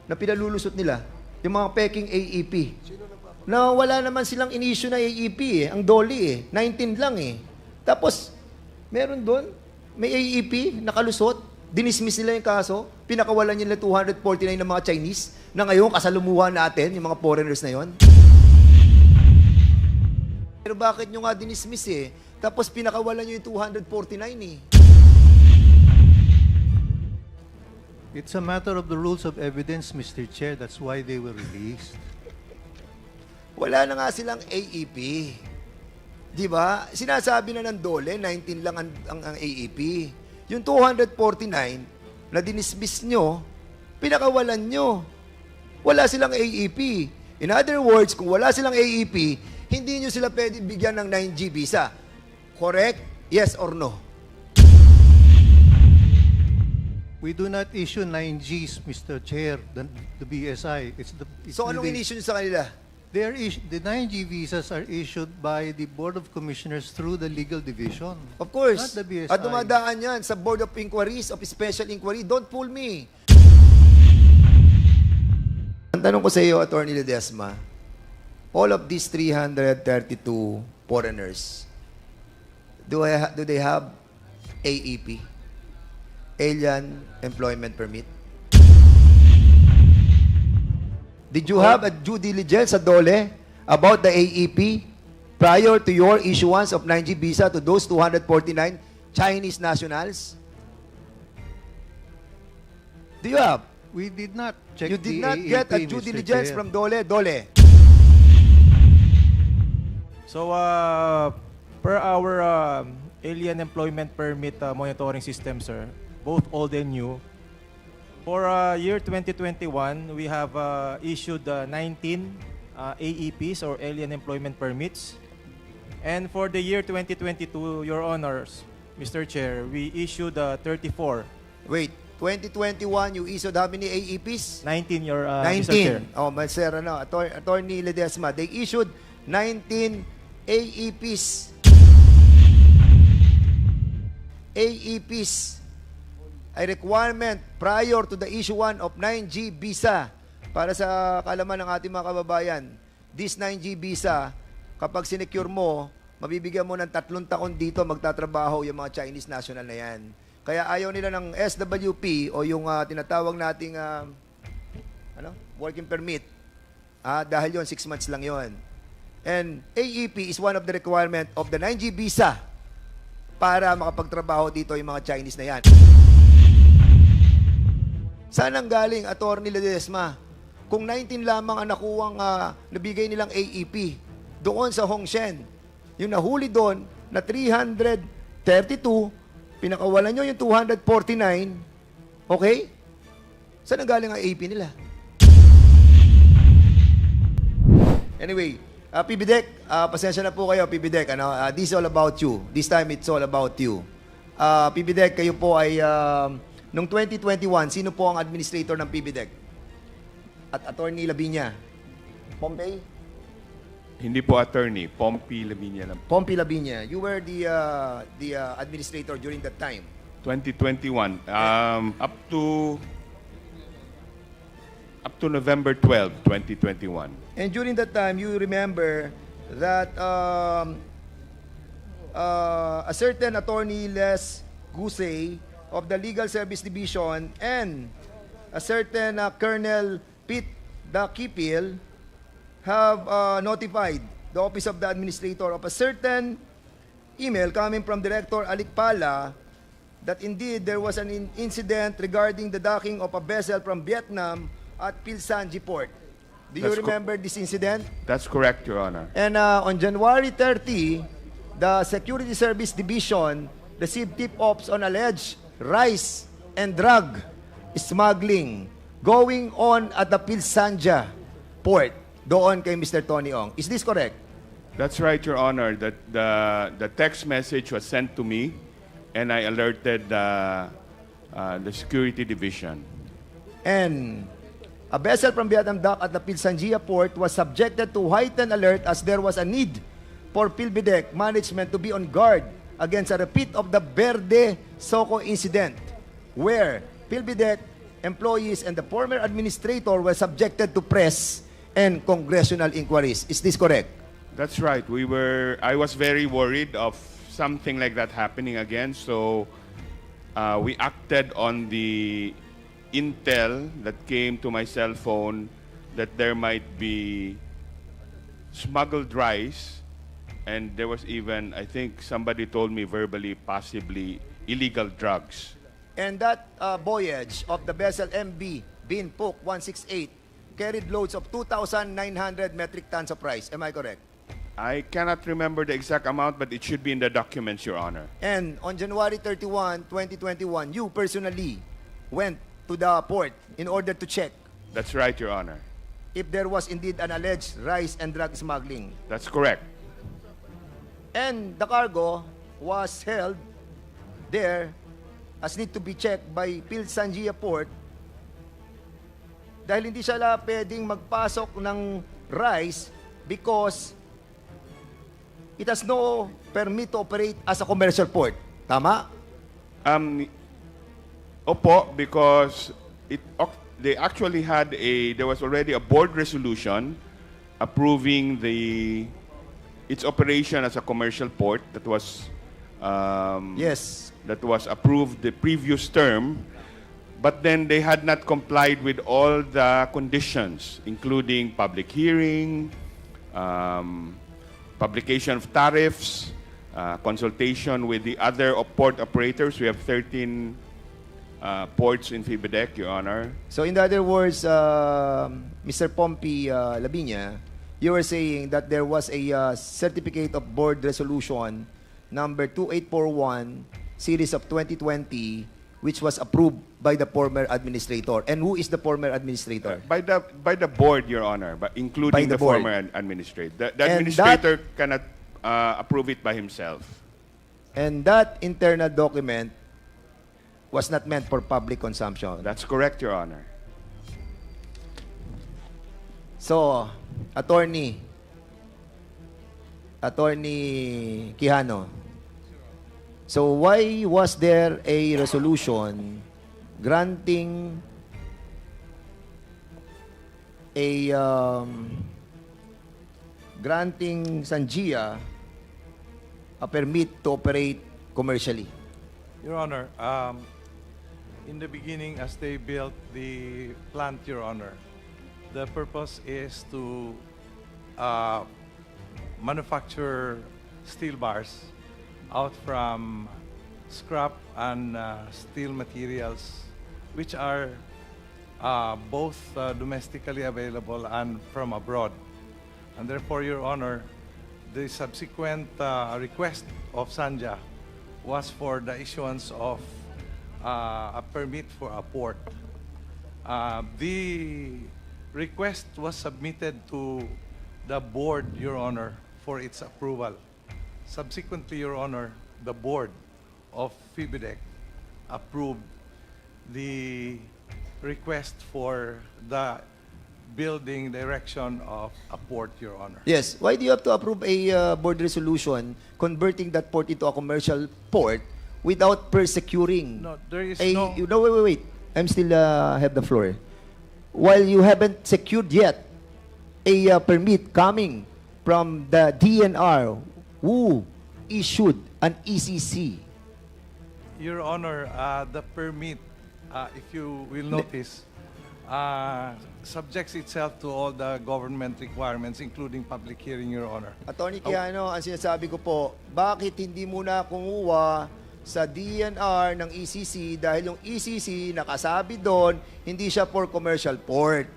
na pinalulusot nila, yung mga peking AEP. Na wala naman silang in-issue na AEP ang DOLE 19 lang Tapos, meron doon, may AEP, nakalusot, dinismiss nila yung kaso, pinakawalan nila 249 ng mga Chinese, na ngayon kasalumuhan natin, yung mga foreigners na yon. Pero bakit nyo nga dinismiss Tapos pinakawalan nyo yung 249 It's a matter of the rules of evidence, Mr. Chair. That's why they were released. Wala na nga silang AEP. Di ba? Sinasabi na ng DOLE, 19 lang ang AEP. Yung 249 na dinismiss nyo, pinakawalan nyo. Wala silang AEP. In other words, kung wala silang AEP, hindi nyo sila pwede bigyan ng 9G visa. Correct? Yes or no? We do not issue 9Gs, Mr. Chair, the BSI. It's So anong in-issue nyo sa kanila? The 9G visas are issued by the Board of Commissioners through the legal division. Of course. Not the BSI. At dumadaan yan sa Board of Inquiries, of Special Inquiry. Don't fool me. Ang tanong ko sa iyo, Attorney Ledesma, all of these 332 foreigners, do they have AEP? Alien Employment Permit? Did you have a due diligence sa DOLE about the AEP prior to your issuance of 9G visa to those 249 Chinese nationals? Do you have? We did not check You did the not AEP, get a due Mr. diligence Chair. from DOLE? DOLE. So, per our alien employment permit monitoring system, sir, both old and new, for year 2021, we have issued 19 AEPs or alien employment permits. And for the year 2022, Your Honors, Mr. Chair, we issued 34. Wait, 2021, you issued how many AEPs? 19, Mr. Chair. 19. Oh, Sir, Attorney Ledesma, they issued 19 AEPs. AEPs, a requirement prior to the issuance of 9G visa. Para sa kaalaman ng ating mga kababayan, this 9G visa, kapag sinecure mo, mabibigyan mo ng 3 taon dito magtatrabaho yung mga Chinese national na yan. Kaya ayaw nila ng SWP o yung tinatawag nating working permit. Dahil yon 6 months lang yon. And AEP is one of the requirement of the 9G visa para makapagtrabaho dito yung mga Chinese na yan. Saan ang galing, Attorney Ledesma? Kung 19 lamang ang nakuwang nabigay nilang AEP doon sa Hongshen, yung nahuli doon na 332, pinakawalan nyo yung 249, okay? Saan ang galing ang AEP nila? Anyway, PBDEC, pasensya na po kayo, PBDEC. This is all about you. This time, it's all about you. PBDEC, kayo po ay, noong 2021, sino po ang administrator ng PBDEC? At Attorney Lavinia? Pompey? Hindi po attorney, Pompey Lavinia lang. Pompey Lavinia. You were the administrator during that time. 2021, up to November 12, 2021. And during that time, you remember that a certain Attorney Les Gusey of the Legal Service Division and a certain Colonel Pete Dakipil have notified the Office of the Administrator of a certain email coming from Director Alikpala that indeed there was an incident regarding the docking of a vessel from Vietnam at Pilsanji Port. Do you remember this incident? That's correct, Your Honor. And on January 30, the Security Service Division received tip-offs on alleged rice and drug smuggling going on at the Pilsanja Port doon kay Mr. Tony Ong. Is this correct? That's right, Your Honor. That the text message was sent to me, and I alerted the security division. And a vessel from Vietnam dock at the Pilsanjia Port was subjected to heightened alert as there was a need for PhilBidec management to be on guard against a repeat of the Verde Soco incident, where PhilBidec employees and the former administrator were subjected to press and congressional inquiries. Is this correct? That's right. I was very worried of something like that happening again, so we acted on the intel that came to my cell phone that there might be smuggled rice, and there was even, I think somebody told me verbally, possibly illegal drugs. And that voyage of the vessel MB Binpok 168 carried loads of 2,900 metric tons of rice. Am I correct? I cannot remember the exact amount, but it should be in the documents, Your Honor. And on January 31, 2021, you personally went to the port in order to check That's right, Your Honor. if there was indeed an alleged rice and drug smuggling. That's correct. And the cargo was held there as need to be checked by Sanjia Port dahil hindi siya pwedeng magpasok ng rice because it has no permit to operate as a commercial port. Tama? Opo, because they actually had there was already a board resolution approving its operation as a commercial port that was Yes. that was approved the previous term, but then they had not complied with all the conditions, including public hearing, publication of tariffs, consultation with the other port operators. We have 13 ports in FIBIDEC, Your Honor. So in other words, Mr. Pompey Labiña, you were saying that there was a certificate of board resolution number 2841 series of 2020 which was approved by the former administrator. And who is the former administrator? By the board, Your Honor, but including By the the board. former administrator. The And administrator cannot approve it by himself. And that internal document was not meant for public consumption. That's correct, Your Honor. So, Attorney Quijano, so why was there a resolution granting granting Sanjia a permit to operate commercially? Your Honor, in the beginning, as they built the plant, Your Honor, the purpose is to manufacture steel bars out from scrap and steel materials, which are both domestically available and from abroad. And therefore, Your Honor, the subsequent request of Sanja was for the issuance of a permit for a port. The request was submitted to the board, Your Honor, for its approval. Subsequently, Your Honor, the board of FIBIDEC approved the request for the building direction of a port, Your Honor. Yes. Why do you have to approve a board resolution converting that port into a commercial port without persecuting? No, there is No, no... wait. I'm still have the floor. While you haven't secured yet a permit coming from the DNR who issued an ECC. Your Honor, the permit, if you will notice, subjects itself to all the government requirements, including public hearing, Your Honor. Attorney Quijano, ang sinasabi ko po, bakit hindi muna kumuha sa DNR ng ECC dahil yung ECC nakasabi doon, hindi siya for commercial port.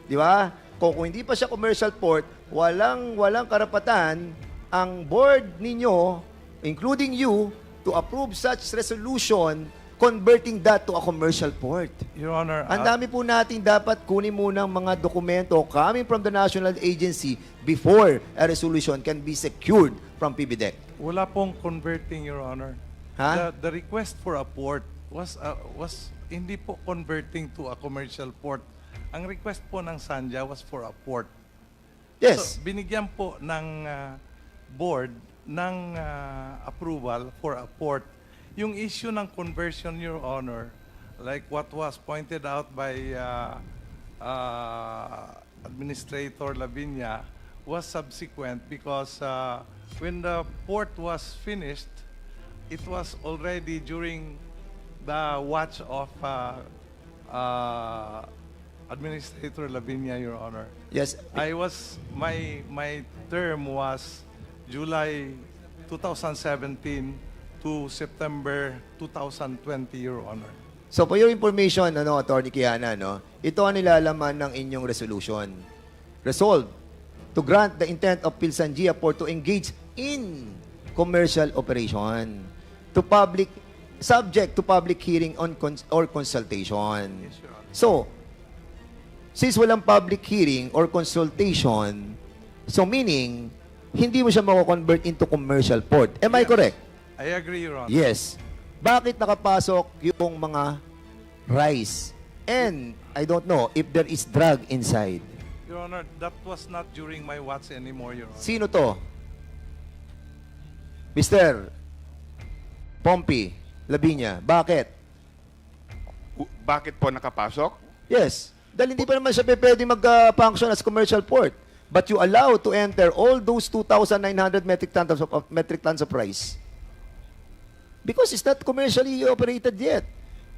Di ba? Kung hindi pa siya commercial port, walang karapatan ang board ninyo, including you, to approve such resolution converting that to a commercial port. Your Honor, Ang dami po nating dapat kunin munang mga dokumento coming from the national agency before a resolution can be secured from PBDEC. wala pong converting, Your Honor. Ha? The request for a port was hindi po converting to a commercial port. Ang request po ng Sanja was for a port. Yes. So, binigyan po ng board ng approval for a port. Yung issue ng conversion, Your Honor, like what was pointed out by Administrator Lavinia, was subsequent because when the port was finished, it was already during the watch of Administrator Lavinia, Your Honor. Yes. My term was July 2017 to September 2020, Your Honor. So, for your information, Attorney Kiana, ito ang nilalaman ng inyong resolution. Resolved to grant the intent of Pilsangia Port to engage in commercial operation subject to public hearing or consultation. Yes, Your Honor. So, since walang public hearing or consultation, so meaning, hindi mo siya mako-convert into commercial port. Am I Yes. correct? I agree, Your Honor. Yes. Bakit nakapasok yung mga rice? And I don't know if there is drug inside. Your Honor, that was not during my watch anymore, Your Honor. Sino to? Mr. Pompey Lavinia. Bakit? Bakit po nakapasok? Yes. Dahil hindi pa naman siya pwede mag-function as commercial port. But you allow to enter all those 2,900 metric tons of rice. Because it's not commercially operated yet.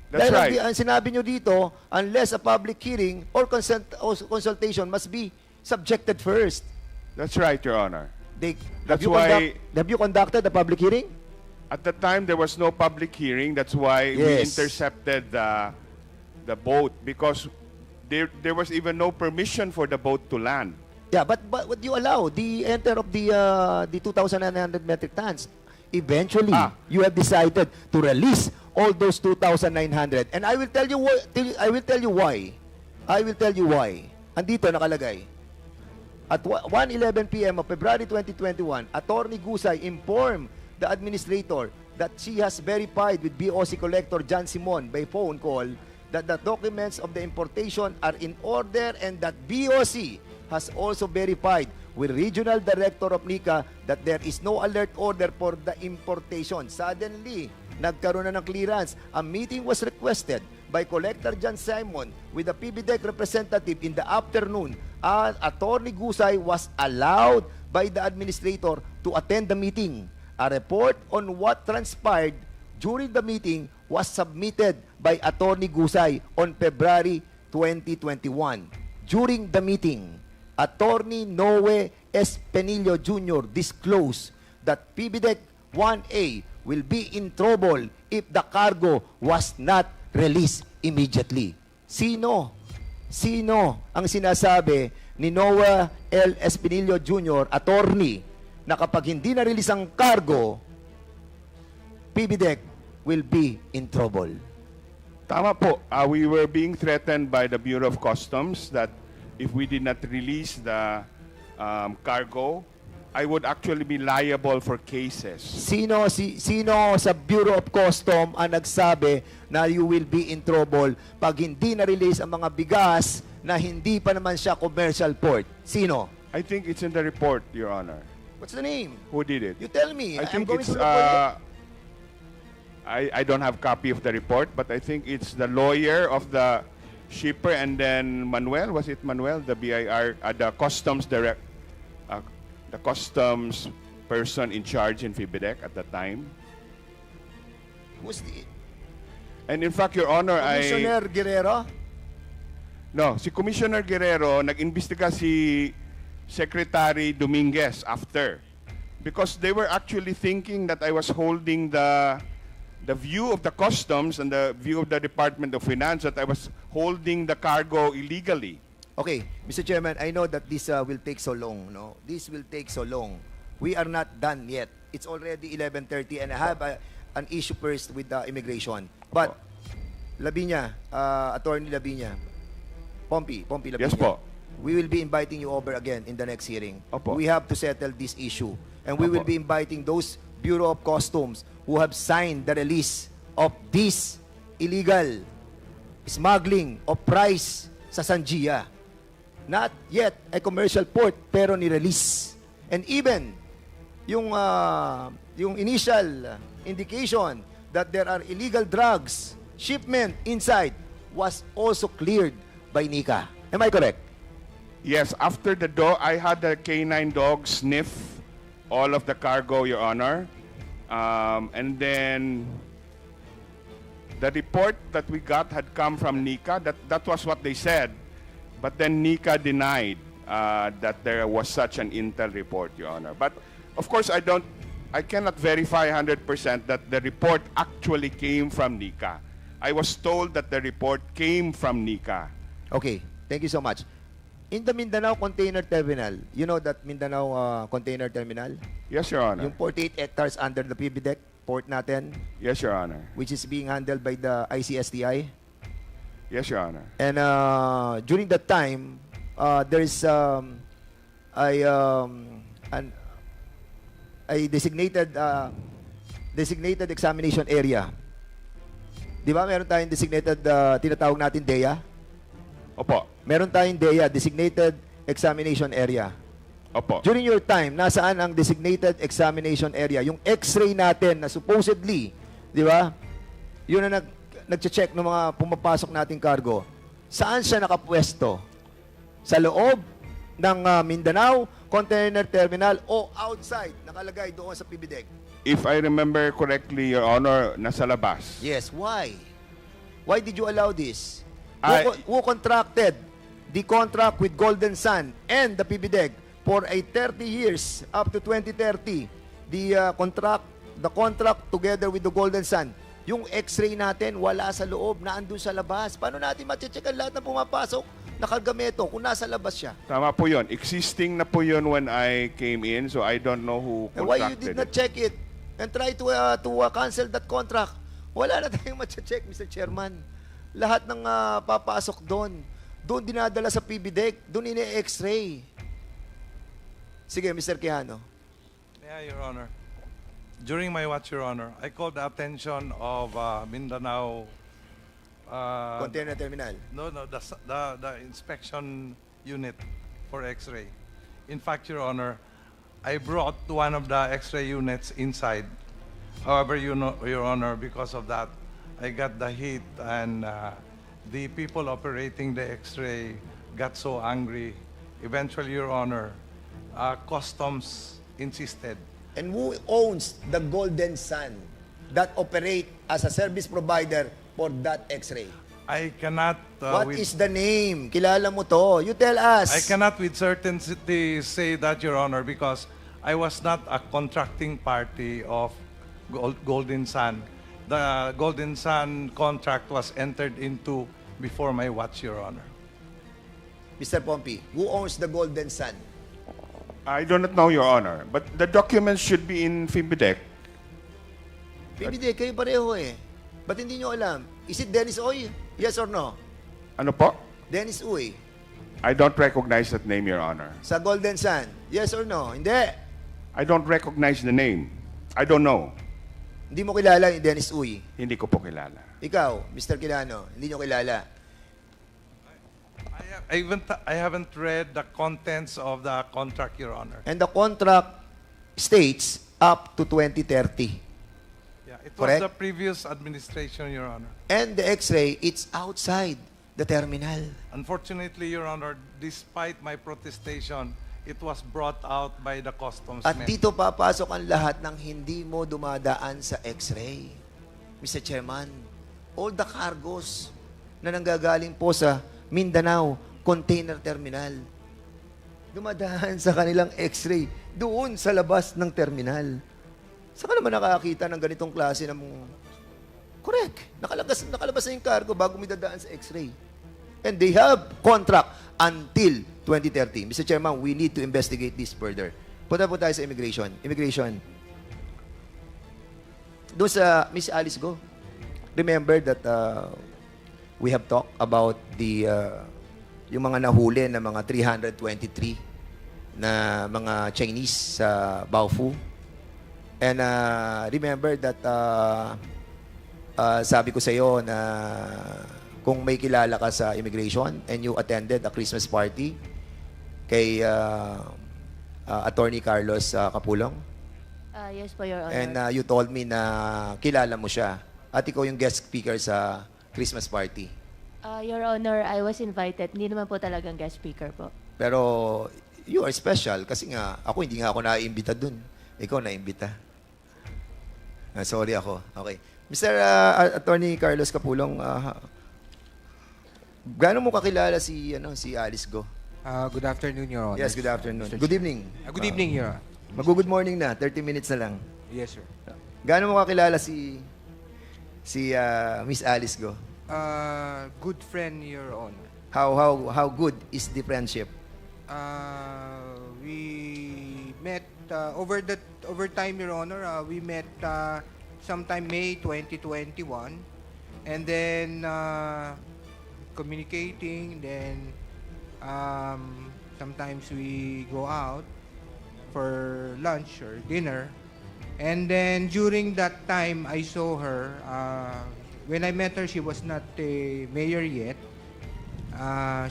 That's Dahil right. ang sinabi nyo dito, unless a public hearing or consultation must be subjected first. That's right, Your Honor. Have you conducted a public hearing? At the time, there was no public hearing. That's why we Yes. intercepted the boat because there was even no permission for the boat to land. Yeah, but would you allow the enter of the 2,900 metric tons? Eventually, you have decided to release all those 2,900. And I will tell you why. I will tell you why. Andito nakalagay. At 1:11 p.m. of February 2021, Attorney Gusay informed the administrator that she has verified with BOC Collector John Simon by phone call that the documents of the importation are in order and that BOC has also verified with Regional Director of NICA that there is no alert order for the importation. Suddenly, nagkaroon na ng clearance. A meeting was requested by Collector John Simon with the PBDEC representative in the afternoon. Attorney Gusay was allowed by the administrator to attend the meeting. A report on what transpired during the meeting was submitted by Attorney Gusay on February 2021. During the meeting, Attorney Noe S. Penilio Jr. disclosed that PBDEC 1A will be in trouble if the cargo was not released immediately. Sino ang sinasabi ni Noe L. S. Penilio Jr., attorney, na kapag hindi na-release ang cargo, PBDEC will be in trouble? Tama po. We were being threatened by the Bureau of Customs that if we did not release the cargo, I would actually be liable for cases. Sino sa Bureau of Customs ang nagsabi na you will be in trouble pag hindi na-release ang mga bigas na hindi pa naman siya commercial port? Sino? I think it's in the report, Your Honor. What's the name? Who did it? You tell me. I I'm think going it's to look for it. I don't have copy of the report, but I think it's the lawyer of the shipper and then Manuel, was it Manuel, the BIR, the customs the customs person in charge in FIBIDEC at the time. Who's the And in fact, Your Honor, Commissioner Guerrero? No, si Commissioner Guerrero, nag-imbestiga si Secretary Dominguez after. Because they were actually thinking that I was holding the view of the customs and the view of the Department of Finance that I was holding the cargo illegally. Okay, Mr. Chairman, I know that this will take so long, no? This will take so long. We are not done yet. It's already 11:30 and I have an issue first with the immigration. But, Lavinia, Attorney Lavinia, Pompey Lavinia. Yes po. We will be inviting you over again in the next hearing. Opo. We have to settle this issue. And we will Opo. be inviting those Bureau of Customs who have signed the release of this illegal smuggling of rice sa Sanjia. Not yet a commercial port, pero ni-release. And even, yung initial indication that there are illegal drugs shipment inside was also cleared by Nika. Am I correct? Yes, after the dog, I had the canine dog sniff all of the cargo, Your Honor. And then the report that we got had come from Nika. That was what they said. But then Nika denied that there was such an intel report, Your Honor. But of course, I cannot verify 100% that the report actually came from Nika. I was told that the report came from Nika. Okay, thank you so much. In the Mindanao Container Terminal, you know that Mindanao Container Terminal? Yes, Your Honor. Yung 48 hectares under the PB deck, port natin, Yes, Your Honor. which is being handled by the ICSTI. Yes, Your Honor. And during that time, there is a designated examination area. Di ba meron tayong designated, tinatawag natin DEA? Opo. Meron tayong DEA, designated examination area. Opo. During your time, nasaan ang designated examination area? Yung x-ray natin na supposedly, di ba? Yun na nag-check ng mga pumapasok nating cargo. Saan siya nakapwesto? Sa loob ng Mindanao Container Terminal o outside, nakalagay doon sa PB deck? If I remember correctly, Your Honor, nasa labas. Yes, why? Why did you allow this? Who I- contracted the contract with Golden Sun and the PBDEG for a 30 years up to 2030? The contract together with the Golden Sun. Yung x-ray natin wala sa loob, naandun sa labas. Paano natin ma-check ang lahat na pumapasok na kargamento kung nasa labas siya? Tama po yun. Existing na po yun when I came in, so I don't know who And why you contracted did not it. check it and try to cancel that contract? Wala na tayong ma-check, Mr. Chairman. Lahat ng papasok doon dinadala sa PBDEC, doon ine-x-ray. Sige, Mr. Quijano. Yeah, Your Honor. During my watch, Your Honor, I called the attention of Mindanao. Container terminal. No, the inspection unit for X-ray. In fact, Your Honor, I brought one of the X-ray units inside. However, you know, Your Honor, because of that, I got the heat, and the people operating the X-ray got so angry. Eventually, Your Honor, customs insisted. And who owns the Golden Sun that operate as a service provider for that x-ray? I cannot. What is the name? Kilala mo to. You tell us. I cannot with certainty say that, Your Honor, because I was not a contracting party of Golden Sun. The Golden Sun contract was entered into before my watch, Your Honor. Mr. Pompey, who owns the Golden Sun? I do not know, Your Honor. But the documents should be in FIBIDEC. PBD, kayo pareho eh. Ba't hindi nyo alam? Is it Dennis Oy? Yes or no? Ano po? Dennis Uy. I don't recognize that name, Your Honor. Sa Golden Sun. Yes or no? Hindi. I don't recognize the name. I don't know. Hindi mo kilala ni Dennis Uy. Hindi ko po kilala. Ikaw, Mr. Quijano, hindi nyo kilala. I haven't read the contents of the contract, Your Honor. And the contract states up to 2030. Yeah, it was Correct. the previous administration, Your Honor. And the x-ray, it's outside the terminal. Unfortunately, Your Honor, despite my protestation, it was brought out by the customs At men. dito papasok ang lahat ng hindi mo dumadaan sa x-ray. Mr. Chairman, all the cargos na nanggagaling po sa Mindanao Container Terminal, dumadaan sa kanilang x-ray doon sa labas ng terminal. Saan ka naman nakakita ng ganitong klase ng... Correct. Nakalabas na yung cargo bago may dadaan sa x-ray. And they have contract until 2030. Mr. Chairman, we need to investigate this further. Punta po tayo sa immigration. Immigration. Doon sa Miss Alice Go, remember that we have talked about the yung mga nahuli na mga 323 na mga Chinese sa Baofu. And remember that sabi ko sa iyo na kung may kilala ka sa immigration and you attended a Christmas party kay Attorney Carlos Capulong, Yes po, Your Honor. and you told me na kilala mo siya. at ikaw yung guest speaker sa Christmas party. Your Honor, I was invited. Hindi naman po talagang guest speaker po. Pero you are special kasi nga hindi nga ako naiimbita dun. Ikaw naiimbita. Sorry ako. Okay. Mr. Attorney Carlos Capulong, gaano mo kakilala si Alice Go? Good afternoon, Your Honor. Yes, good afternoon. Mr. Good Chair. evening. Good evening, Your Honor. Mag-good morning na, 30 minutes na lang. Yes, sir. Gaano mo kakilala si Miss Alice Go? Good friend, Your Honor. How good is the friendship? We met over time, Your Honor. We met sometime May 2021, and then communicating. Then sometimes we go out for lunch or dinner, and then during that time I saw her. When I met her, she was not a mayor yet.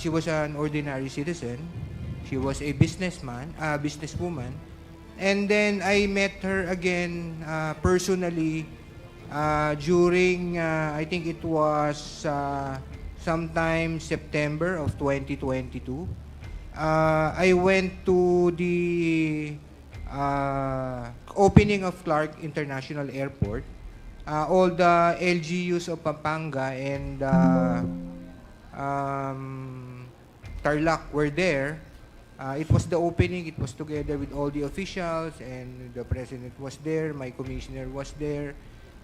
She was an ordinary citizen. She was a businesswoman. And then I met her again personally during, I think it was sometime September of 2022. I went to the opening of Clark International Airport. All the LGUs of Pampanga and Tarlac were there. It was the opening. It was together with all the officials, and the president was there. My commissioner was there,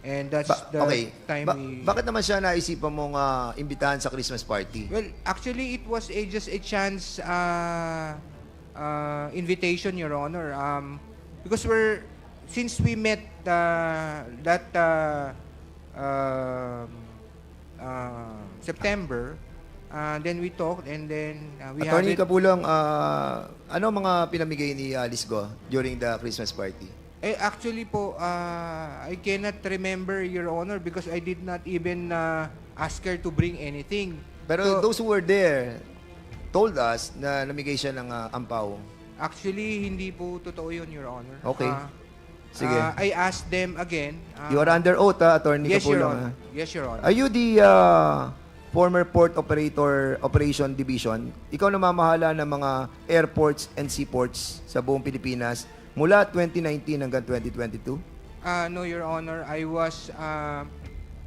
and that's the time we. Bakit naman siya naisipan mong imbitahan sa Christmas party? Well, actually, it was just a chance invitation, Your Honor. Because since we met September, then we talked, and then we have Attorney Capulong, ano mga pinamigay ni Alice Go during the Christmas party? Actually po, I cannot remember, Your Honor, because I did not even ask her to bring anything. Pero So, those who were there told us na namigay siya ng ampaw. actually, hindi po totoo yun, Your Honor. Okay. Sige. I asked them again. You are under oath, Attorney Yes, Your Capulong. Honor. Yes, Your Honor. Are you the former Port Operation Division? Ikaw namamahala ng mga airports and seaports sa buong Pilipinas mula 2019 hanggang 2022? No, Your Honor. I was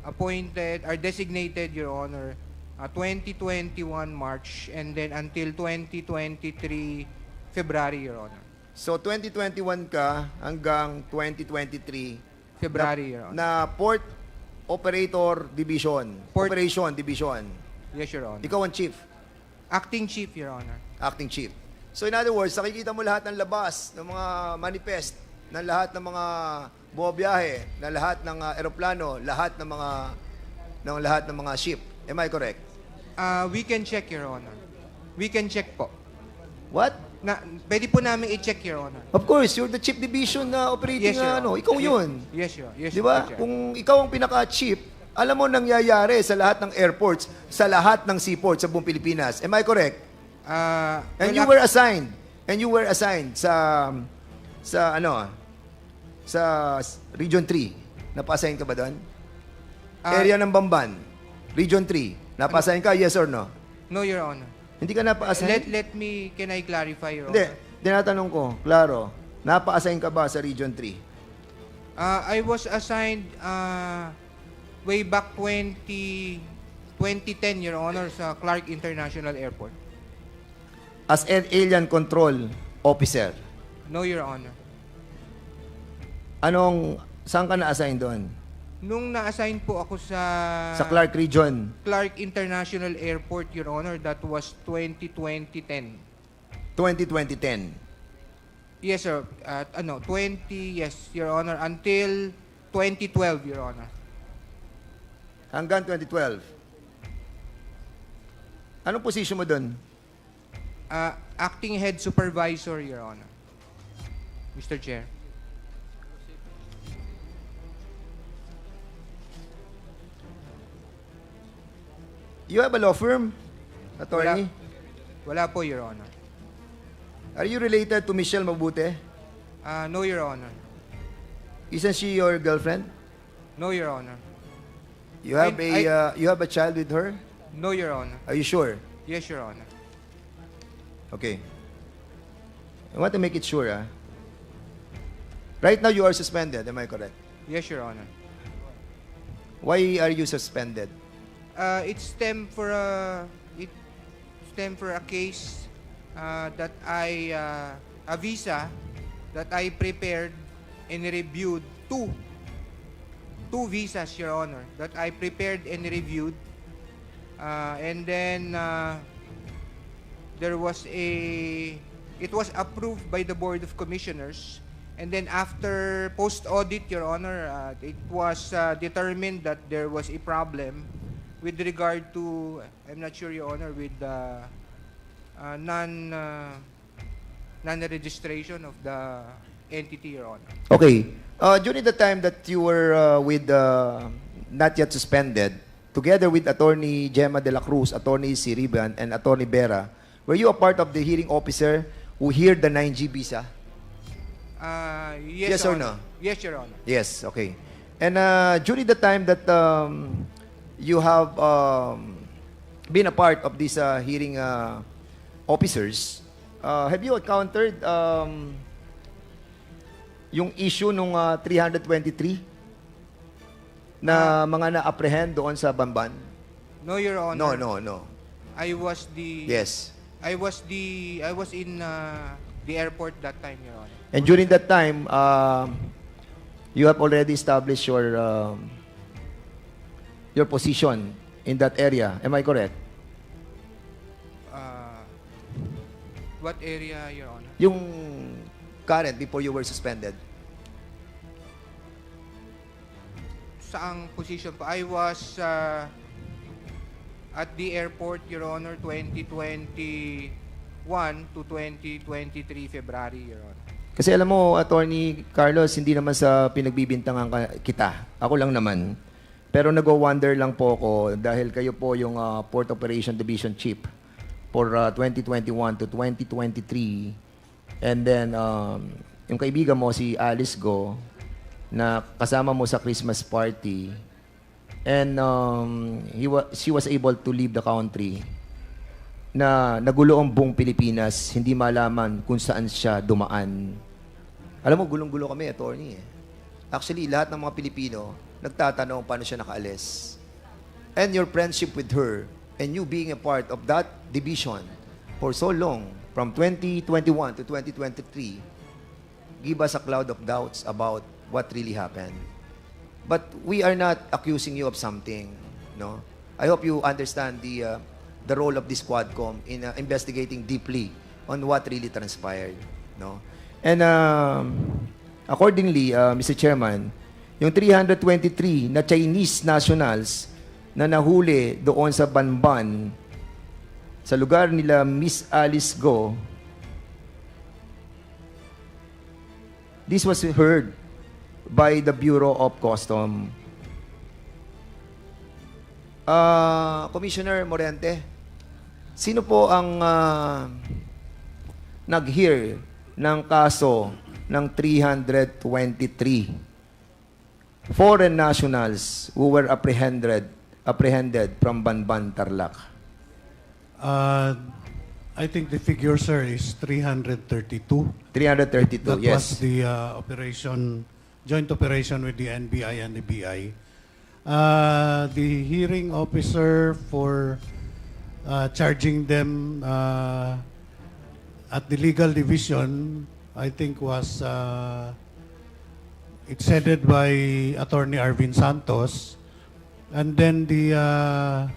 appointed or designated, Your Honor, 2021 March, and then until 2023 February, Your Honor. So 2021 ka hanggang 2023 February, Your Honor. na Port Operator Division. Port- Operation Division. Yes, Your Honor. Ikaw ang chief, Acting Chief, Your Honor. acting chief. So in other words, nakikita mo lahat ng labas, ng mga manifest, ng lahat ng mga bumabiyahe, ng lahat ng eroplano, lahat ng mga ship. Am I correct? We can check, Your Honor. We can check po. What? Pwede po namin i-check, Your Honor. Of course, you're the chief division na operating Yes, Your Honor. Ikaw yun. Yes, Your Honor. Yes, Di ba? Mr. Chair. Kung ikaw ang pinaka-chief, alam mo nangyayari sa lahat ng airports, sa lahat ng seaports sa buong Pilipinas. Am I correct? And you were assigned. sa Region 3. Napa-assign ka ba doon? Area ng Bamban. Region 3. Napa-assign ka, yes or no? No, Your Honor. Hindi ka napa-assign? Can I clarify, Your Hindi. Honor? Tinatanong ko, klaro. Napa-assign ka ba sa Region 3? I was assigned way back 2010, Your Honor, sa Clark International Airport. As an alien control officer. No, Your Honor. Saan ka na-assign doon? Nung na-assign po ako sa Clark Region. Clark International Airport, Your Honor, that was 2010. 2010. Yes, sir. Yes, Your Honor, until 2012, Your Honor. Hanggang 2012. Anong position mo doon? Acting Head Supervisor, Your Honor. Mr. Chair. You have a law firm, attorney? Wala po, Your Honor. Are you related to Michelle Mabute? No, Your Honor. Isn't she your girlfriend? No, Your Honor. You have you have a child with her? No, Your Honor. Are you sure? Yes, Your Honor. Okay. I want to make it sure, ah. Right now, you are suspended. Am I correct? Yes, Your Honor. Why are you suspended? It stemmed for a case that a visa that I prepared and reviewed two visas, Your Honor, that I prepared and reviewed, and then it was approved by the Board of Commissioners. And then after post-audit, Your Honor, it was determined that there was a problem with regard to, I'm not sure, Your Honor, with the non-registration of the entity, Your Honor. Okay. During the time that you were with not yet suspended, together with Attorney Gemma de la Cruz, Attorney Siriban, and Attorney Vera, were you a part of the hearing officer who heard the 9G visa? Yes, Yes or Your no? Honor. Yes, Your Honor. Yes, okay. And during the time that you have been a part of these hearing officers, have you encountered yung issue nung 323 na mga na-apprehend doon sa Bamban? No, Your Honor. No. I was Yes. I was in the airport that time, Your Honor. And during that time, you have already established your position in that area. Am I correct? What area, Your Honor? Yung current before you were suspended. Saang position pa? I was at the airport, Your Honor, 2021 to 2023 February, Your Honor. Kasi alam mo, Attorney Carlos, hindi naman sa pinagbibintangan kita. Ako lang naman. Pero nag-wonder lang po ako dahil kayo po yung Port Operation Division Chief for 2021 to 2023. And then, yung kaibigan mo, si Alice Go, na kasama mo sa Christmas party. And she was able to leave the country na nagulo ang buong Pilipinas, hindi malaman kung saan siya dumaan. Alam mo, gulong-gulo kami, attorney. Actually, lahat ng mga Pilipino nagtatanong paano siya nakaalis. And your friendship with her and you being a part of that division for so long, from 2021 to 2023, give us a cloud of doubts about what really happened. But we are not accusing you of something, no? I hope you understand the role of this Quadcom in investigating deeply on what really transpired, no? And accordingly, Mr. Chairman, yung 323 na Chinese nationals na nahuli doon sa Banban, sa lugar nila Miss Alice Go, this was heard by the Bureau of Custom. Commissioner Morente, sino po ang nag-hear ng kaso ng 323 foreign nationals who were apprehended from Banban, Tarlac? I think the figure, sir, is 332. 332, That yes. was the joint operation with the NBI and the BI. The hearing officer for charging them at the legal division, I think was it's headed by Attorney Arvin Santos, and then the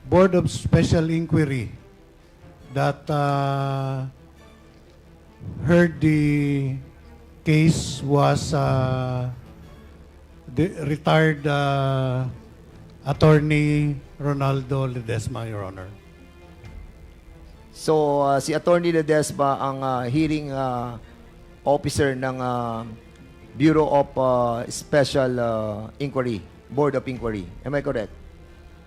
Board of Special Inquiry that heard the case was the retired Attorney Ronaldo Ledesma, Your Honor. So, si Attorney Ledesma ang hearing officer ng Bureau of Special Inquiry, Board of Inquiry. Am I correct?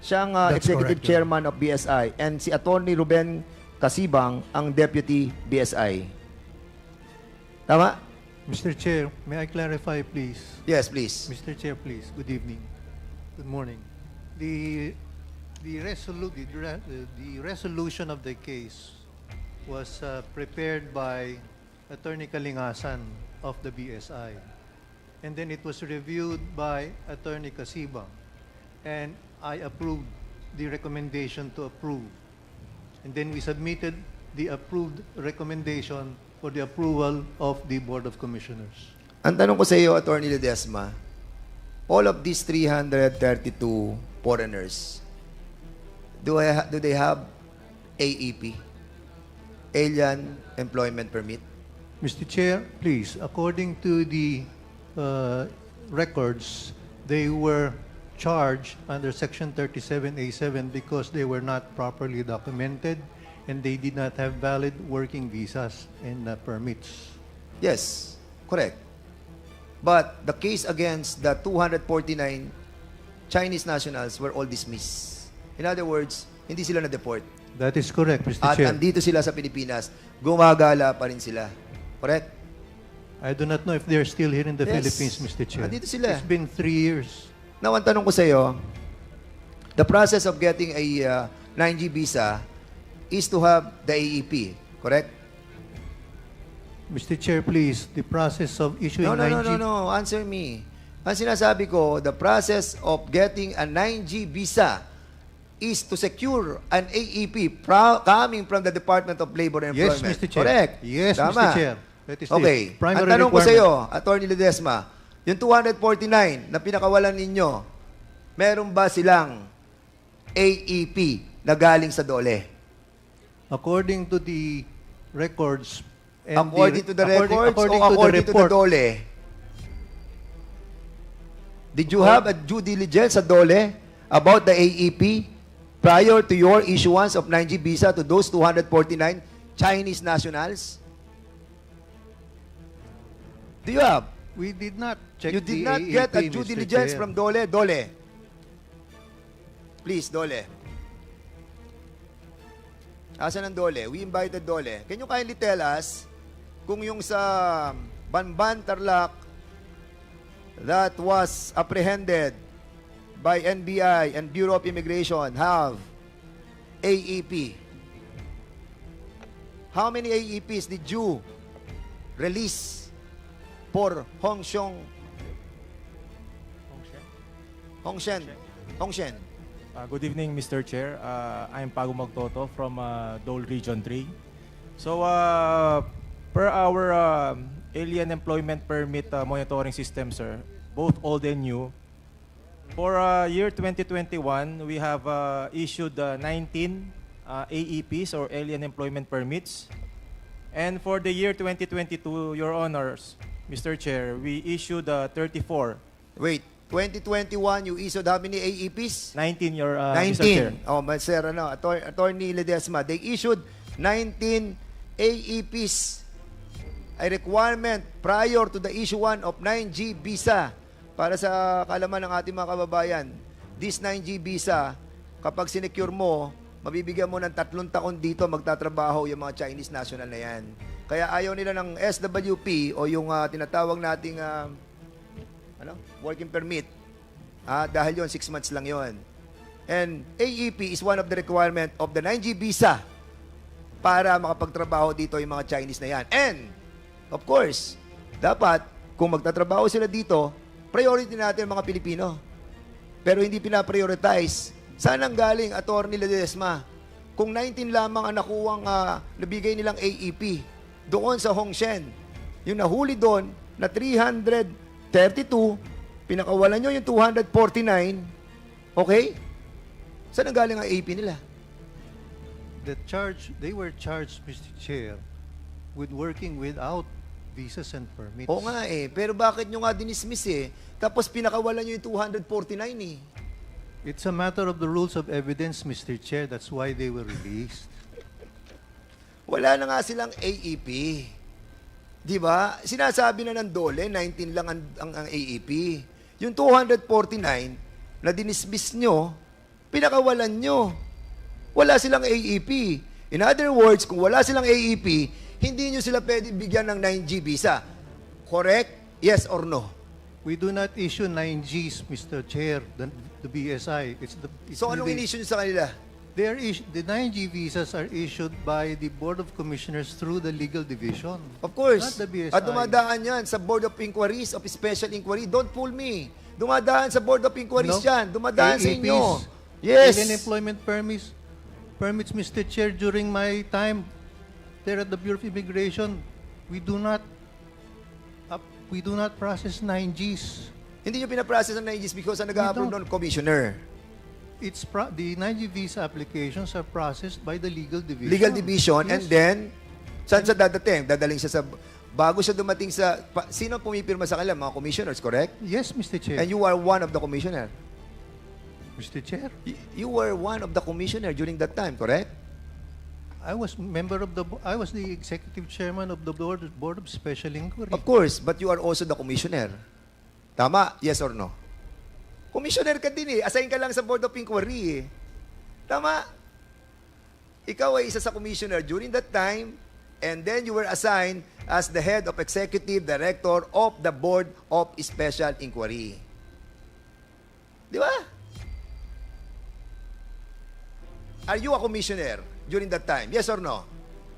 Siya ang That's Executive correct, Chairman of BSI, and si Attorney Ruben Kasibang ang Deputy BSI. Tama? Mr. Chair, may I clarify, please? Yes, please. Mr. Chair, please. Good evening. Good morning. The resolution of the case was prepared by Attorney Kalingasan of the BSI. And then it was reviewed by Attorney Kasibang. And I approved the recommendation to approve. And then we submitted the approved recommendation for the approval of the Board of Commissioners. Ang tanong ko sa iyo, Attorney Ledesma, all of these 332 foreigners, do they have AEP, Alien Employment Permit? Mr. Chair, please, according to the records, they were charged under Section 37A7 because they were not properly documented and they did not have valid working visas and permits. Yes, correct. But the case against the 249 Chinese nationals were all dismissed. In other words, hindi sila na-deport. That is correct, Mr. At Chair. andito sila sa Pilipinas, gumagala pa rin sila. Correct? I do not know if they're still here in the Yes. Philippines, Mr. Chair. Andito sila. It's been 3 years. Now, ang tanong ko sa iyo, the process of getting a 9G visa is to have the AEP, correct? Mr. Chair, please, the process of issuing No, 9G... no. Answer me. Ang sinasabi ko, the process of getting a 9G visa is to secure an AEP coming from the Department of Labor and Yes, Employment. Mr. Chair. Correct? Yes, Tama. Mr. Chair. That is Okay. the primary Ang tanong ko sa requirement. iyo, Attorney Ledesma, yung 249 na pinakawalan ninyo, meron ba silang AEP na galing sa DOLE? According to the records... and According to the records according o to according to the report, DOLE? Did you have a due diligence sa DOLE about the AEP prior to your issuance of 9G visa to those 249 Chinese nationals? Do you have? we did not check You did the not AEP, get a due Mr. diligence Chair. from DOLE? DOLE. Please, DOLE. Asan ang DOLE? We invited DOLE. Can you kindly tell us kung yung sa Banban, Tarlac that was apprehended by NBI and Bureau of Immigration have AEP? How many AEPs did you release for Hongshen? Good evening, Mr. Chair. I'm Pago Magtoto from Dole Region 3. So, per our alien employment permit monitoring system, sir, both old and new, for year 2021, we have issued 19 AEPs or alien employment permits. And for the year 2022, Your Honors, Mr. Chair, we issued 34. Wait, 2021, you issued how many AEPs? 19, Mr. Chair. 19. Oh, Sir, Attorney Ledesma, they issued 19 AEPs, a requirement prior to the issuance of 9G visa. Para sa kaalaman ng ating mga kababayan, this 9G visa, kapag sinecure mo, mabibigyan mo ng 3 taon dito magtatrabaho yung mga Chinese national na yan. Kaya ayaw nila ng SWP o yung tinatawag nating working permit. Dahil yon 6 months lang yon. And AEP is one of the requirement of the 9G visa para makapagtrabaho dito yung mga Chinese na yan. And, of course, dapat, kung magtatrabaho sila dito, priority natin ang mga Pilipino. Pero hindi pinaprioritize. Saan ang galing, Attorney Ledesma? Kung 19 lamang ang nakuwang nabigay nilang AEP doon sa Hongshen, yung nahuli doon na 332, pinakawalan nyo yung 249, okay? Saan ang galing ang AEP nila? They were charged, Mr. Chair, with working without visas and permits. Oo nga pero bakit nyo nga dinismiss Tapos pinakawalan nyo yung 249 It's a matter of the rules of evidence, Mr. Chair. That's why they were released. Wala na nga silang AEP. Di ba? Sinasabi na ng DOLE, 19 lang ang AEP. Yung 249 na dinismiss nyo, pinakawalan nyo. Wala silang AEP. In other words, kung wala silang AEP, hindi nyo sila pwede bigyan ng 9G visa. Correct? Yes or no? We do not issue 9Gs, Mr. Chair. the BSI. It's So anong the- inisyu nyo sa kanila? The 9G visas are issued by the Board of Commissioners through the legal division. Of course. Not the BSI. At dumadaan yan sa Board of Inquiries, of Special Inquiry. Don't fool me. Dumadaan sa Board of Inquiries No. yan. Dumadaan sa AEPs, inyo. Yes. Alien employment permits, Mr. Chair, during my time there at the Bureau of Immigration, we do not process 9Gs. Hindi nyo pinaprocess ang 9Gs because ang nag-a-approve don't. nun, Commissioner. The 9G visa applications are processed by the legal division. Legal Division. Yes. And then, saan siya dadating? Dadaling siya sa... Bago siya dumating sa... Sino ang pumipirma sa kanila? Mga commissioners, correct? Yes, Mr. Chair. And you are one of the commissioner. Mr. Chair, You were one of the commissioner during that time, correct? I was the executive chairman of the Board of Special Inquiry. Of course, but you are also the commissioner. Tama? Yes or no? Commissioner ka din eh. Assign ka lang sa Board of Inquiry eh. Tama? Ikaw ay isa sa commissioner during that time, and then you were assigned as the head of executive director of the Board of Special Inquiry. Di ba? Are you a commissioner during that time? Yes or no?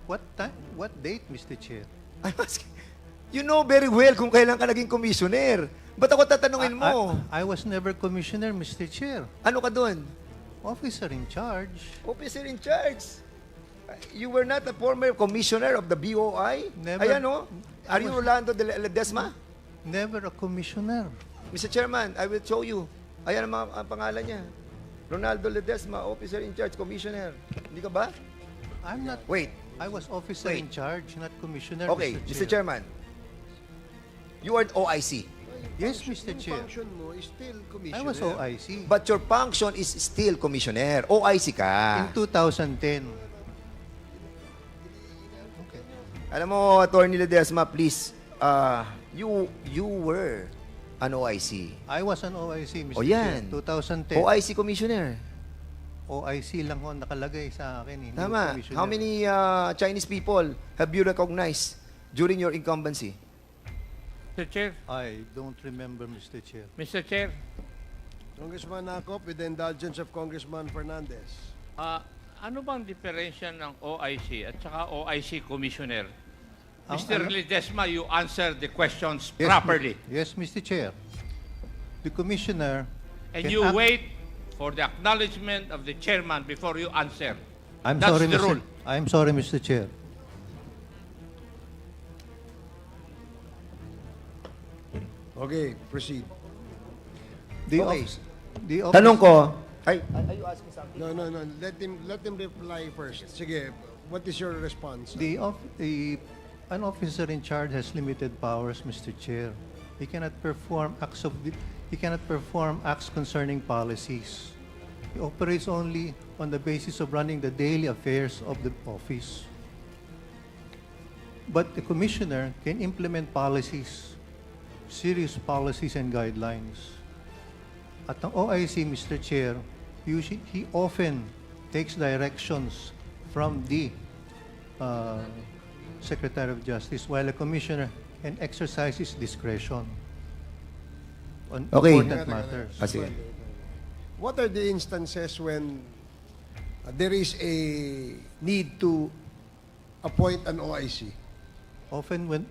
What time? What date, Mr. Chair? I'm asking. You know very well kung kailan ka naging commissioner. Ba't ako tatanungin mo? I was never commissioner, Mr. Chair. Ano ka doon? Officer in charge. Officer in charge. You were not a former commissioner of the BOI? Never. Ayan o. Are you Rolando de Ledesma? Never a commissioner. Mr. Chairman, I will show you. Ayan ang pangalan niya. Ronaldo Ledesma, officer in charge, commissioner. Hindi ka ba? I'm not. Wait. I was officer Wait. in charge, not commissioner, Okay, Mr. Mr. Chair. Chairman. You are OIC. Yes, Mr. Chair. Function mo is still I commissioner. was OIC. But your function is still commissioner. OIC ka. In 2010. Okay. Alam mo, Attorney Ledesma, please, you were an OIC. I was an OIC, Mr. O yan. Chair. 2010. OIC commissioner. OIC lang ho nakalagay sa akin. Hindi Tama. commissioner. How many Chinese people have you recognized during your incumbency? Mr. Chair, I don't remember, Mr. Chair. Mr. Chair, Congressman Acop, with the indulgence of Congressman Fernandez. ano bang diferensya ng OIC at saka OIC Commissioner? Ang Mr. ano- Ledesma, you answer the questions Yes, properly. Yes, Mr. Chair. The commissioner And can you act- wait for the acknowledgement of the chairman before you answer. I'm That's sorry, the Mr. rule. I'm sorry, Mr. Chair. Okay, proceed. The Okay. the Tanong ko, ay, are you asking something? No. Let him reply first. Sige, what is your response? An officer in charge has limited powers, Mr. Chair. He cannot perform acts concerning policies. He operates only on the basis of running the daily affairs of the office. But the commissioner can implement policies, serious policies and guidelines. At ang OIC, Mr. Chair, he often takes directions from the Secretary of Justice, while a commissioner can exercise his discretion on Okay. important matters. Sige. What are the instances when there is a need to appoint an OIC? Often when,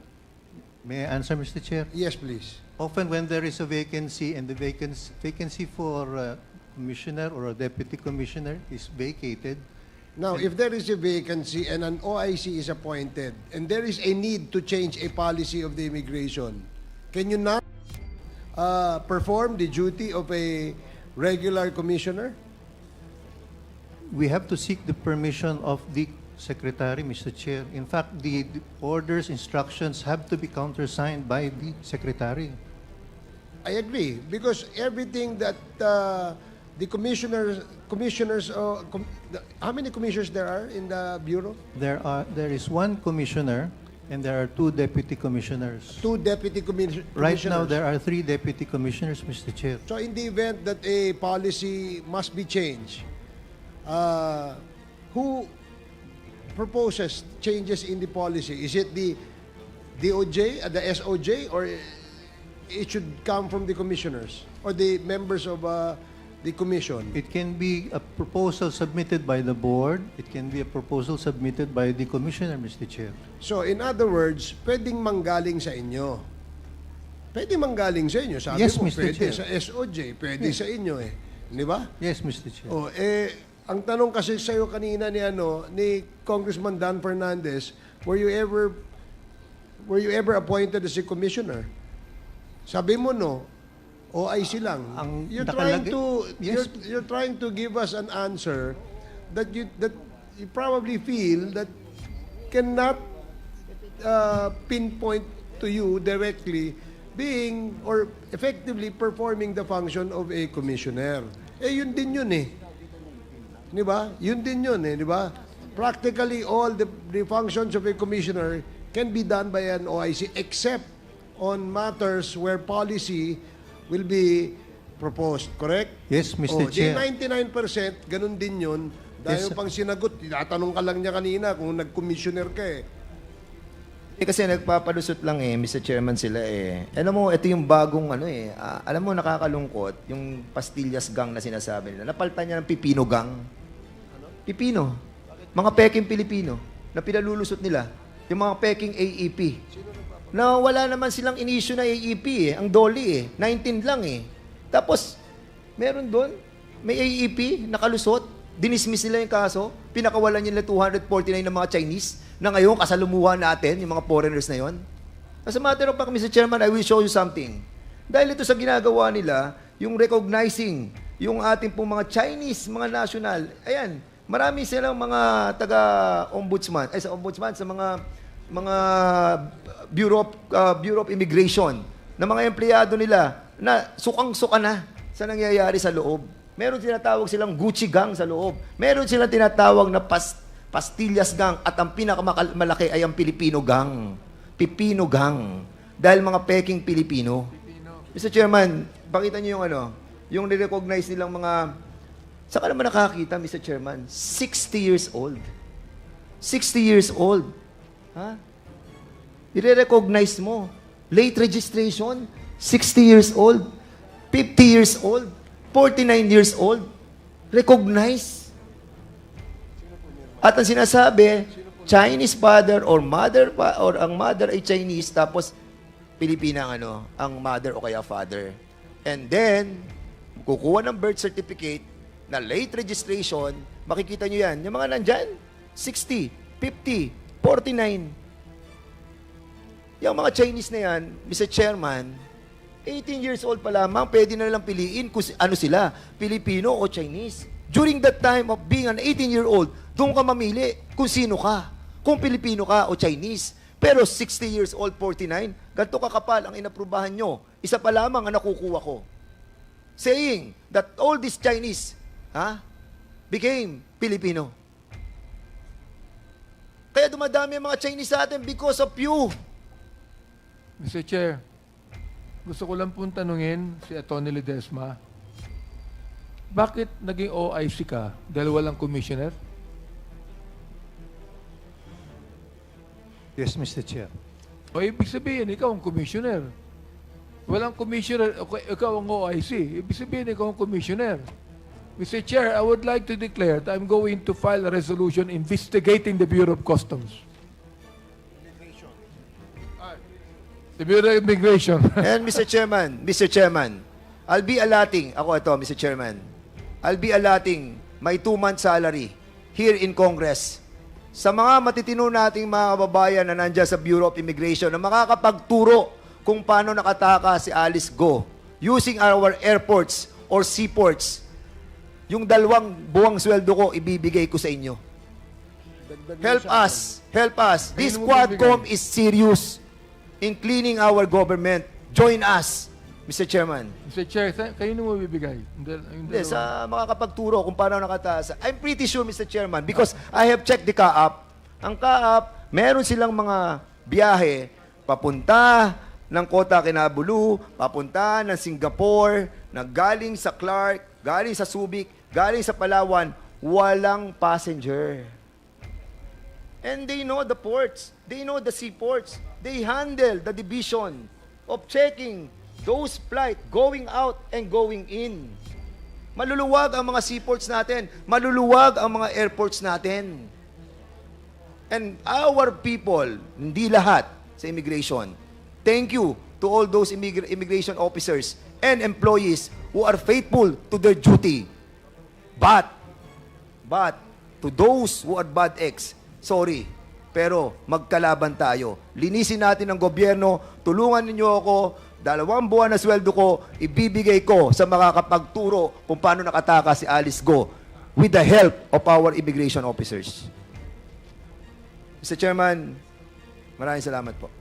may I answer, Mr. Chair? Yes, please. Often when there is a vacancy and the vacancy for a commissioner or a deputy commissioner is vacated, Now, if there is a vacancy and an OIC is appointed, and there is a need to change a policy of the immigration, can you not perform the duty of a regular commissioner? we have to seek the permission of the secretary, Mr. Chair. In fact, the orders, instructions have to be countersigned by the secretary. I agree, because everything that the commissioners, how many commissioners there are in the bureau? There is one commissioner and there are two deputy commissioners. Two deputy commissioners. Right now, there are three deputy commissioners, Mr. Chair. So in the event that a policy must be changed, who proposes changes in the policy? Is it the DOJ, the SOJ, or it should come from the commissioners or the members of the commission? It can be a proposal submitted by the board. It can be a proposal submitted by the commissioner, Mr. Chair. So, in other words, pwedeng manggaling sa inyo. Pwede manggaling sa inyo. Sabi Yes, mo, Mr. pwede Chair. sa SOJ, pwede sa inyo eh. Di ba? Yes, Mr. Chair. Oh, ang tanong kasi sa iyo kanina ni Congressman Dan Fernandez, were you ever appointed as a commissioner? Sabi mo no, OIC lang. You're trying to Yes. you're trying to give us an answer that you probably feel that cannot pinpoint to you directly being or effectively performing the function of a commissioner. Yun din yun eh. Di ba? Yun din yun eh, di ba? Practically all the functions of a commissioner can be done by an OIC except on matters where policy will be proposed, correct? Yes, Mr. Chair. Di 99%, ganun din yun. Dahil Yes, pang sinagot, tinatanong ka lang niya kanina kung nag-commissioner ka eh. Kasi nagpapalusot lang Mr. Chairman sila Alam mo, ito yung bagong alam mo nakakalungkot, yung pastillas gang na sinasabi nila. Napalitan niya ng pipino gang. Pipino. Mga peking Pilipino na pinalulusot nila. Yung mga peking AEP. Na wala naman silang in-issue na AEP Ang Dolly 19 lang Tapos, meron doon, may AEP, nakalusot, dinismiss nila yung kaso, pinakawalan nila 249 ng mga Chinese, na ngayon kasalumuhan natin, yung mga foreigners na yon. As a matter of fact, Mr. Chairman, I will show you something. Dahil ito sa ginagawa nila, yung recognizing, yung ating pong mga Chinese, mga national, ayan, marami silang mga taga-ombudsman, sa ombudsman, sa mga Bureau of Immigration, na mga empleyado nila, na sukang-suka na sa nangyayari sa loob. Meron tinatawag silang Gucci gang sa loob. Meron silang tinatawag na pastillas gang at ang pinakamalaki ay ang Filipino gang. Pipino gang. Dahil mga peking Pilipino. Mr. Chairman, pakita niyo yung yung nirecognize nilang mga, saan ka naman nakakita, Mr. Chairman? 60 years old. 60 years old. Ha? I-recognize mo. Late registration, 60 years old. 50 years old. 49 years old. Recognize. At ang sinasabi, Chinese father or mother or ang mother ay Chinese tapos Pilipina ang mother o kaya father. And then kukuha ng birth certificate na late registration, makikita nyo yan. Yung mga nandyan, 60, 50, 49. Yung mga Chinese na yan, Mr. Chairman, 18 years old pa lamang, pwede na lang piliin kung ano sila, Pilipino o Chinese. During that time of being an 18-year-old, doon ka mamili kung sino ka. Kung Pilipino ka o Chinese. Pero 60 years old, 49, ganito kakapal ang inaprubahan nyo. Isa pa lamang ang nakukuha ko. Saying that all these Chinese became Filipino. Kaya dumadami ang mga Chinese sa atin because of you. Mr. Chair, gusto ko lang pong tanungin si Atty. Ledesma, bakit naging OIC ka dahil walang commissioner? Yes, Mr. Chair. O ibig sabihin, ikaw ang commissioner. Walang commissioner, ikaw ang OIC. Ibig sabihin, ikaw ang commissioner. Mr. Chair, I would like to declare that I'm going to file a resolution investigating the Bureau of Customs. The Bureau of Immigration. And Mr. Chairman, I'll be allotting, Mr. Chairman, I'll be allotting my 2-month salary here in Congress sa mga matitino nating mga kababayan na nandiyan sa Bureau of Immigration na makakapagturo kung paano nakataka si Alice Go using our airports or seaports. Yung 2 buwang sweldo ko, ibibigay ko sa inyo. Help us. This Quadcom is serious in cleaning our government. Join us, Mr. Chairman. Mr. Chair, kayo nung mabibigay? Hindi, sa makakapagturo kung paano nakataas. I'm pretty sure, Mr. Chairman, because I have checked the CAAP. Ang CAAP, meron silang mga biyahe papunta ng Kota Kinabalu, papunta ng Singapore, na galing sa Clark, galing sa Subic, galing sa Palawan, walang passenger. And they know the ports. They know the seaports. They handle the division of checking those flights going out and going in. Maluluwag ang mga seaports natin. Maluluwag ang mga airports natin. And our people, hindi lahat sa immigration, thank you to all those immigration officers and employees who are faithful to their duty. But, to those who are bad eggs, sorry, pero magkalaban tayo. Linisin natin ang gobyerno, tulungan ninyo ako, 2 buwan na sweldo ko, ibibigay ko sa makakapagturo kung paano nakataka si Alice Go with the help of our immigration officers. Mr. Chairman, maraming salamat po.